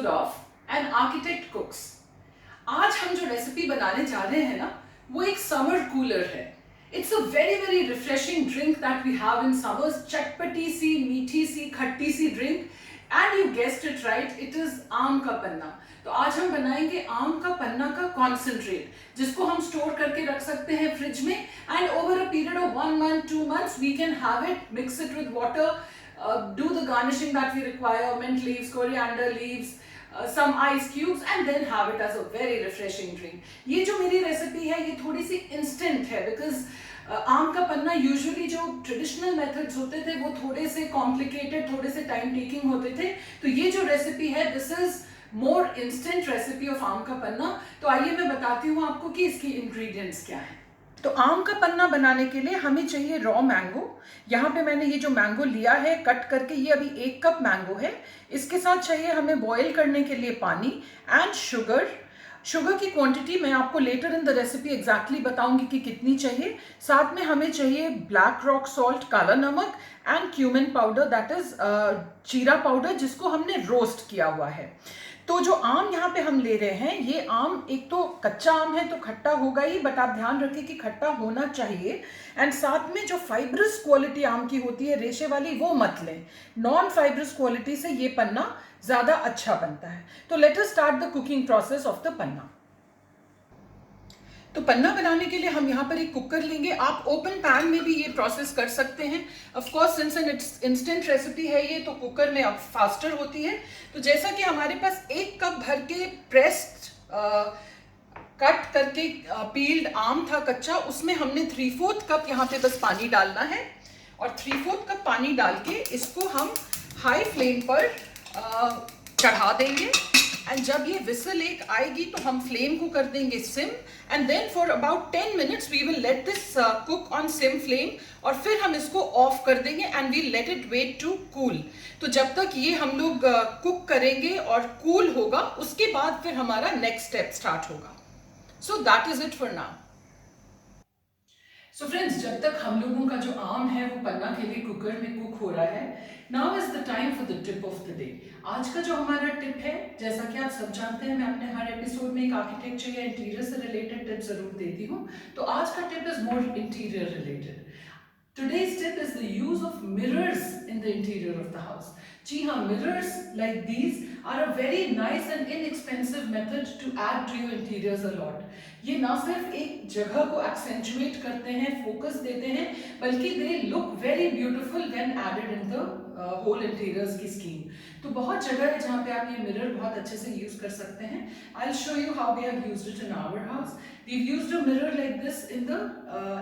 of an architect cooks. आज हम जो रेसिपी बनाने जा रहे हैं ना, वो एक समर कूलर है. It's a very refreshing drink that we have in summers. चटपटी सी, मीठी सी, खट्टी सी drink. And you guessed it right, it is आम का पन्ना. तो आज हम बनाएंगे आम का पन्ना का कॉन्सेंट्रेट, जिसको हम स्टोर करके रख सकते हैं फ्रिज में. And over a period of 1 month 2 months we can have it, mix it with water, do the garnishing that we require, mint leaves, coriander leaves, some ice cubes, and then have it as a very refreshing drink. ये जो मेरी recipe है ये थोड़ी सी instant है, because आम का पन्ना usually जो ट्रेडिशनल मेथड्स होते थे वो थोड़े से कॉम्प्लिकेटेड, थोड़े से टाइम टेकिंग होते थे. तो ये जो रेसिपी है, this is more instant recipe of आम का पन्ना. तो आइए मैं बताती हूँ आपको कि इसकी इंग्रेडिएंट्स क्या है. तो आम का पन्ना बनाने के लिए हमें चाहिए रॉ मैंगो. यहाँ पे मैंने ये जो मैंगो लिया है कट करके, ये अभी 1 कप मैंगो है. इसके साथ चाहिए हमें बॉईल करने के लिए पानी एंड शुगर. शुगर की क्वांटिटी मैं आपको later in the recipe exactly बताऊंगी कि कितनी चाहिए. साथ में हमें चाहिए ब्लैक रॉक सॉल्ट, काला नमक, and cumin powder, that is जीरा पाउडर, जिसको हमने रोस्ट किया हुआ है. तो जो आम यहाँ पे हम ले रहे हैं, ये आम एक तो कच्चा आम है तो खट्टा होगा ही, बट आप ध्यान रखिए कि खट्टा होना चाहिए. एंड साथ में जो फाइब्रस क्वालिटी आम की होती है, रेशे वाली, वो मत लें. नॉन फाइब्रस क्वालिटी से ये पन्ना ज़्यादा अच्छा बनता है. तो let us start the cooking process of the panna. तो पन्ना बनाने के लिए हम यहाँ पर एक कुकर लेंगे. आप ओपन पैन में भी ये प्रोसेस कर सकते हैं. Of course since an instant recipe है ये, तो कुकर में अब फास्टर होती है. तो जैसा कि हमारे पास 1 कप भर के प्रेस्ड कट करके पील्ड आम था कच्चा, उसमें हमने 3/4 कप यहाँ पे बस पानी डालना है. और 3/4 कप पानी डाल के इसको हम हाई फ्लेम पर चढ़ा देंगे. एंड जब ये विसल एक आएगी तो हम फ्लेम को कर देंगे sim. And then for about 10 minutes we will let this cook on sim flame. और फिर हम इसको ऑफ कर देंगे and we let it wait to cool. तो जब तक ये हम लोग कुक करेंगे और कूल होगा, उसके बाद फिर हमारा नेक्स्ट स्टेप स्टार्ट होगा. So that is it for now. So friends, जब तक हम लोगों का जो आम है वो पन्ना के लिए कुकर में कुक हो रहा है, now is the time for the tip of the day. आज का जो हमारा टिप है, जैसा कि आप सब जानते हैं, मैं अपने हर एपिसोड में एक आर्किटेक्चर या इंटीरियर से रिलेटेड टिप जरूर देती हूँ. तो आज का tip is more interior related. Today's tip is the use of mirrors in the interior of the house. जी हाँ, mirrors like these are a very nice and inexpensive method to add to your interiors a lot. ये ना सिर्फ एक जगह को accentuate करते हैं, focus देते हैं, बल्कि they look very beautiful when added in the whole interiors की scheme. तो बहुत जगह है जहाँ पे आप ये mirror बहुत अच्छे से use कर सकते हैं. I'll show you how we have used it in our house. We've used a mirror like this in the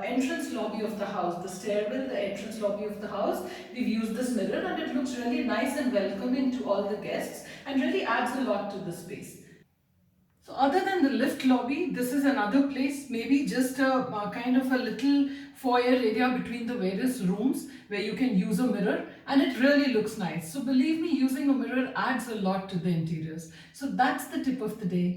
entrance lobby of the house, the stairwell, the entrance lobby of the house. We've used this mirror and it looks really nice and welcoming to all the guests and really adds a lot to the space. So other than the lift lobby, this is another place, maybe just a kind of a little foyer area between the various rooms where you can use a mirror and it really looks nice. So believe me, using a mirror adds a lot to the interiors. So that's the tip of the day.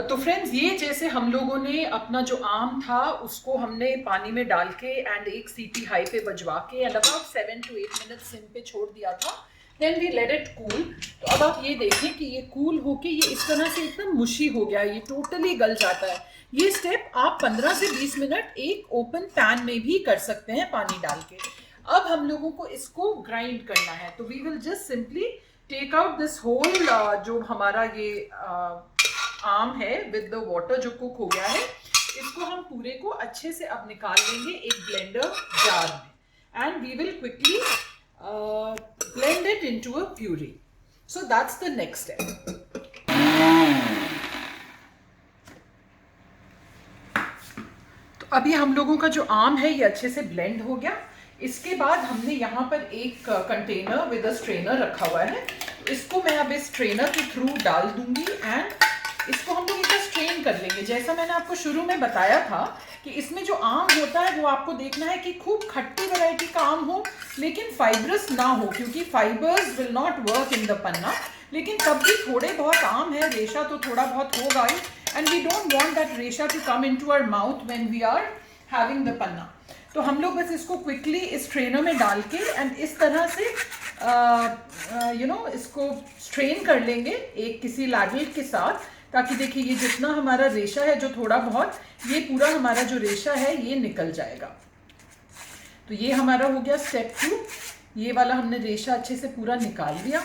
तो friends, ये जैसे हम लोगों ने अपना जो आम था उसको हमने पानी में डाल के एंड एक सीटी हाई पे बजवा के and about 7 to 8 minutes sim पे छोड़ दिया था. Then we let it cool. तो अब आप ये देखें कि ये कूल होके ये इस तरह से एकदम मुशी हो गया, ये टोटली गल जाता है. ये स्टेप आप 15 से 20 मिनट एक ओपन पैन में भी कर सकते हैं पानी डाल के. अब हम लोगों को इसको ग्राइंड करना है. तो we will just simply take out this whole जो हमारा ये आम है विद द वाटर जो कुक हो गया है, इसको हम पूरे को अच्छे से अब निकाल लेंगे एक ब्लेंडर जार में. And we will quickly blend it into a puree. So that's the next step. तो अभी हम लोगों का जो आम है ये अच्छे से ब्लेंड हो गया. इसके बाद हमने यहाँ पर एक कंटेनर विद अ स्ट्रेनर रखा हुआ है. इसको मैं अब इस स्ट्रेनर के थ्रू डाल दूंगी एंड इसको हम लोग इतना स्ट्रेन कर लेंगे. जैसा मैंने आपको शुरू में बताया था कि इसमें जो आम होता है वो आपको देखना है कि खूब खट्टी वैरायटी का आम हो, लेकिन फाइब्रस ना हो, क्योंकि fibres will not work in the panna. लेकिन तब भी थोड़े बहुत आम है, रेशा तो थोड़ा बहुत होगा ही, and we don't want that resha to come into our mouth when we are having the panna. तो हम लोग बस इसको क्विकली इस स्ट्रेनर में डाल के एंड इस तरह से इसको स्ट्रेन कर लेंगे एक किसी लैडल के साथ, ताकि देखिए ये जितना हमारा रेशा है जो थोड़ा बहुत, ये पूरा हमारा जो रेशा है ये निकल जाएगा। तो ये हमारा हो गया स्टेप 2, ये वाला हमने रेशा अच्छे से पूरा निकाल दिया।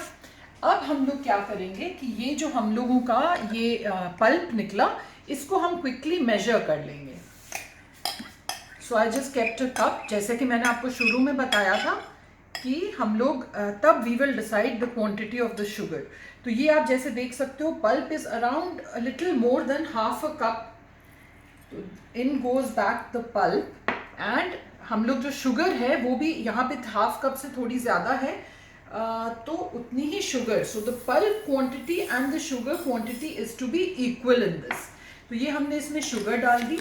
अब हम लोग क्या करेंगे कि ये जो हम लोगों का ये पल्प निकला, इसको हम क्विकली मेजर कर लेंगे। So I just kept a cup, जैसे कि मैंने आपको शुरू में बताया था कि हम लोग तब we will decide the quantity of the sugar. तो ये आप जैसे देख सकते हो pulp is around a little more than half a cup. तो in goes back the pulp and हम लोग जो शुगर है वो भी यहाँ पे हाफ कप से थोड़ी ज़्यादा है, तो उतनी ही sugar. So the pulp quantity and the sugar quantity is to be equal in this. तो ये हमने इसमें शुगर डाल दी,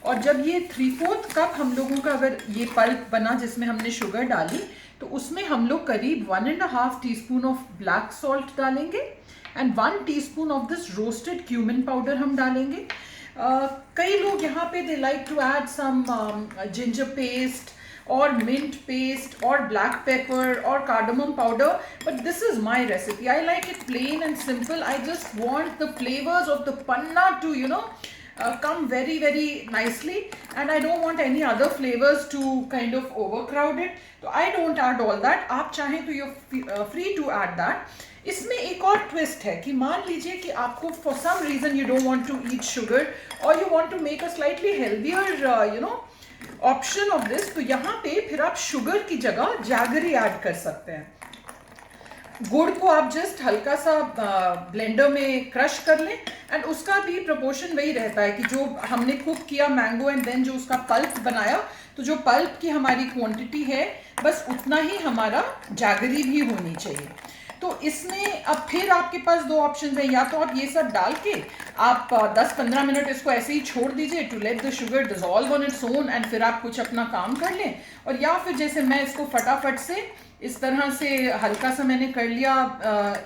और जब ये 3/4 कप हम लोगों का अगर ये पल्प बना जिसमें हमने शुगर डाली, तो उसमें हम लोग करीब 1.5 टीस्पून ऑफ ब्लैक सॉल्ट डालेंगे and 1 teaspoon of this roasted cumin powder हम डालेंगे। कई लोग यहाँ पे they like to add some ginger paste और मिंट पेस्ट और ब्लैक पेपर और cardamom powder, but this is my recipe. I like it plain and simple. I just want the flavours of the panna to come very very nicely, and I don't want any other flavors to kind of overcrowd it, so I don't add all that. आप चाहें तो you're free to add that. इसमें एक और twist है कि मान लीजिए कि आपको for some reason you don't want to eat sugar or you want to make a slightly healthier option of this, तो यहाँ पे फिर आप शुगर की जगह जैगरी ऐड कर सकते हैं। गुड़ को आप जस्ट हल्का सा ब्लेंडर में क्रश कर लें एंड उसका भी प्रोपोर्शन वही रहता है कि जो हमने कुक किया मैंगो एंड देन जो उसका पल्प बनाया, तो जो पल्प की हमारी क्वांटिटी है बस उतना ही हमारा जैगरी भी होनी चाहिए। तो इसमें अब फिर आपके पास दो ऑप्शन हैं, या तो आप ये सब डाल के आप 10-15 मिनट इसको ऐसे ही छोड़ दीजिए to let the sugar dissolve on its own and फिर आप कुछ अपना काम कर लें, और या फिर जैसे मैं इसको फटाफट से इस तरह से हल्का सा मैंने कर लिया,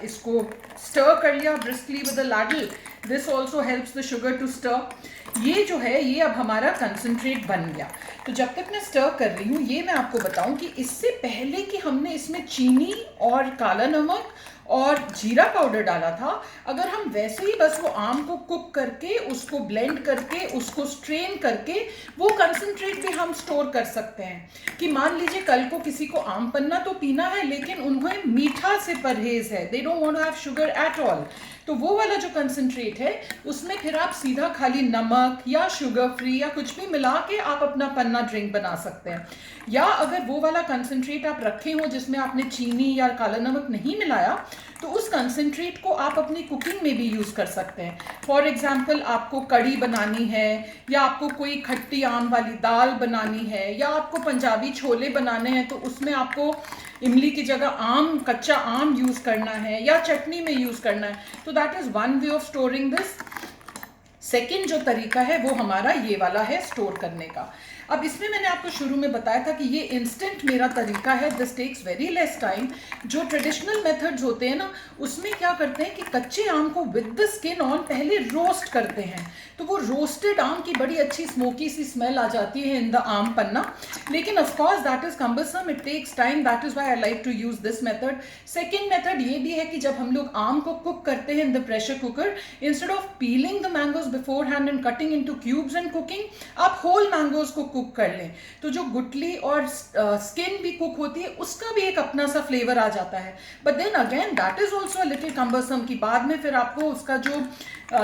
इसको स्टर कर लिया briskly with the ladle. This also helps the sugar to stir. ये जो है ये अब हमारा कंसनट्रेट बन गया। तो जब तक मैं स्टर कर रही हूँ ये मैं आपको बताऊँ कि इससे पहले कि हमने इसमें चीनी और काला नमक और जीरा पाउडर डाला था, अगर हम वैसे ही बस वो आम को कुक करके उसको ब्लेंड करके उसको स्ट्रेन करके वो कंसंट्रेट भी हम स्टोर कर सकते हैं कि मान लीजिए कल को किसी को आम पन्ना तो पीना है लेकिन उन्हें मीठा से परहेज है, they don't want to have sugar at all, तो वो वाला जो कंसंट्रेट है उसमें फिर आप सीधा खाली नमक या शुगर फ्री या कुछ भी मिला के आप अपना पन्ना ड्रिंक बना सकते हैं। या अगर वो वाला कंसंट्रेट आप रखे हो जिसमें आपने चीनी या काला नमक नहीं मिलाया, तो उस कंसंट्रेट को आप अपनी कुकिंग में भी यूज़ कर सकते हैं। फॉर एग्जाम्पल आपको कड़ी बनानी है, या आपको कोई खट्टी आम वाली दाल बनानी है, या आपको पंजाबी छोले बनाने हैं तो उसमें आपको इमली की जगह आम, कच्चा आम यूज़ करना है या चटनी में यूज़ करना है, तो that is one way of storing this. Second जो तरीका है वो हमारा ये वाला है स्टोर करने का। अब इसमें मैंने आपको शुरू में बताया था कि ये इंस्टेंट मेरा तरीका है, this takes very less time. जो ट्रेडिशनल मेथड्स होते हैं ना उसमें क्या करते हैं कि कच्चे आम को विद द स्किन ऑन पहले रोस्ट करते हैं, तो वो रोस्टेड आम की बड़ी अच्छी स्मोकी सी स्मेल आ जाती है इन द आम पन्ना, लेकिन of course that is cumbersome, it takes time, that is why I like to use this method. Second method ये भी है कि जब हम लोग आम को कुक करते हैं in the pressure cooker, instead of piling the mangoes before hand and cutting into cubes and cooking, आप होल मैंगोज को कुक कर लें, तो जो गुटली और स्किन भी कुक होती है उसका भी एक अपना सा फ्लेवर आ जाता है। But then again that is also a little cumbersome कि बाद में फिर आपको उसका जो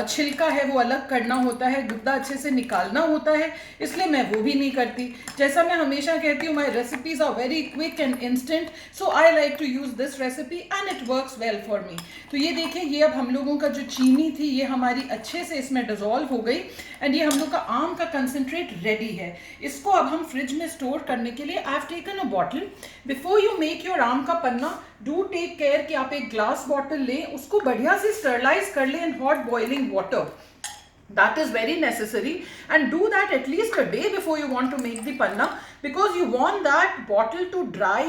छिलका है वो अलग करना होता है, गुद्दा अच्छे से निकालना होता है, इसलिए मैं वो भी नहीं करती। जैसा मैं हमेशा कहती हूँ, my recipes are very quick and instant, so I like to use this recipe and it works well for me. तो ये देखिए, ये अब हम लोगों का जो चीनी थी ये हमारी अच्छे से इसमें डिजोल्व हो गई एंड ये हम लोग का आम का कंसनट्रेट रेडी है। इसको अब हम फ्रिज में स्टोर करने के लिए I have taken a bottle. Before you make your आम का पन्ना, डू टेक केयर कि आप एक ग्लास बॉटल लें, उसको बढ़िया से स्टरलाइज कर लें in hot boiling water. That is very necessary, and do that at least a day before you want to make the panna, because you want that bottle to dry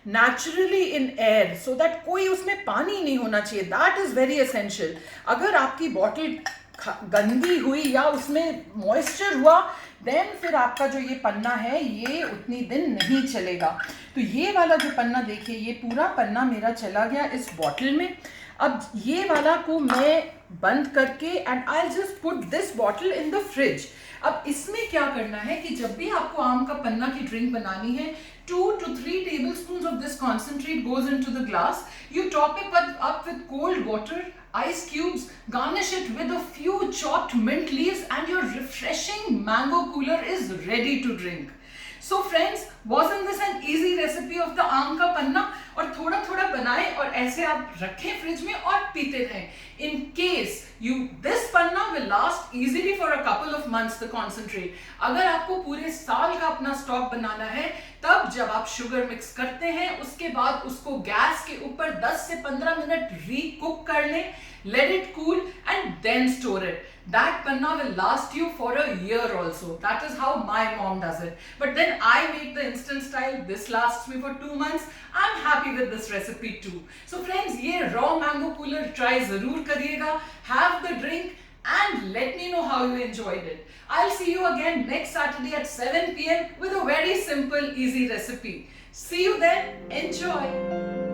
naturally in air, so that कोई उसमें पानी नहीं होना चाहिए, that is very essential। अगर आपकी bottle गंदी हुई या उसमें मॉइस्चर हुआ, देन फिर आपका जो ये पन्ना है ये उतनी दिन नहीं चलेगा। तो ये वाला जो पन्ना देखिए, ये पूरा पन्ना मेरा चला गया इस बॉटल में। अब ये वाला को मैं बंद करके and I just put this bottle in the fridge. अब इसमें क्या करना है कि जब भी आपको आम का पन्ना की ड्रिंक बनानी है, 2 to 3 tablespoons of this concentrate goes into the glass. You top it up with cold water, ice cubes, garnish it with a few chopped mint leaves, and your refreshing mango cooler is ready to drink. So friends, wasn't this an easy recipe of the आम का पन्ना? और थोड़ा थोड़ा बनाएं और ऐसे आप रखें फ्रिज में और पीते रहें. In case this panna will last easily for a couple of months, the concentrate. अगर आपको पूरे साल का अपना स्टॉक बनाना है, तब जब आप शुगर मिक्स करते हैं, उसके बाद उसको गैस के ऊपर 10 से 15 मिनट री-कुक कर लें, let it cool and then store it. That panna will last you for a year also. That is how my mom does it. But then I make the instant style. This lasts me for 2 months. I'm happy with this recipe too. So friends, ये raw mango cooler try जरूर करिएगा. Have the drink and let me know how you enjoyed it. I'll see you again next Saturday at 7 p.m. with a very simple, easy recipe. See you then. Enjoy.